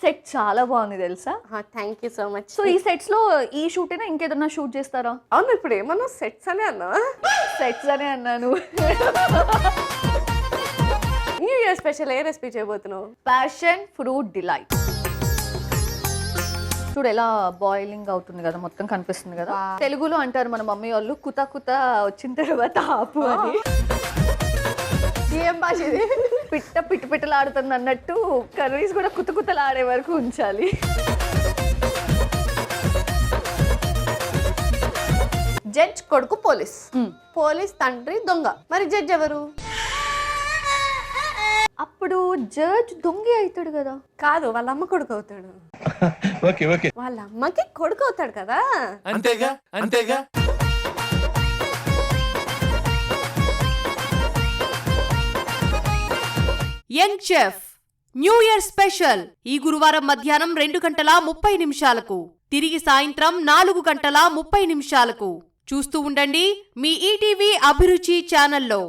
Set చాలా బాగుంది తెలుసా. Thank you so much. So ఈ సెట్స్ లో ఈ షూట్ అయినా ఇంకేదన్నా షూట్ చేస్తారా? అవును, ఇప్పుడు ఏమన్నా సెట్స్ అనే అన్నా? సెట్స్ అనే అన్నాను. న్యూ ఇయర్ స్పెషల్ ఏ రెసిపీ చేయబోతున్నావు? Passion fruit delight. చూడు ఎలా బాయిలింగ్ అవుతుంది కదా, మొత్తం కనిపిస్తుంది కదా. తెలుగులో అంటారు మన మమ్మీ వాళ్ళు కుత కుత వచ్చిన తర్వాత ఆపు అని. ఏం భాష ఇది? పిట్ట పిట్ట పిట్టలాడుతుంది అన్నట్టు కర్రీస్ కూడా కుత కుతలాడే వరకు ఉంచాలి. జడ్జ్ కొడుకు పోలీస్, పోలీస్ తండ్రి దొంగ, మరి జడ్జ్ ఎవరు? అప్పుడు జడ్జ్ దొంగి అవుతాడు కదా. కాదు, వాళ్ళ అమ్మ కొడుకు అవుతాడు. వాళ్ళ అమ్మకి కొడుకు అవుతాడు కదా. అంతేగా అంతేగా. Young chef new year special ఈ గురువారం మధ్యాహ్నం 2:30 తిరిగి సాయంత్రం 4:30 చూస్తూ ఉండండి మీ ఈటీవీ అభిరుచి ఛానల్లో.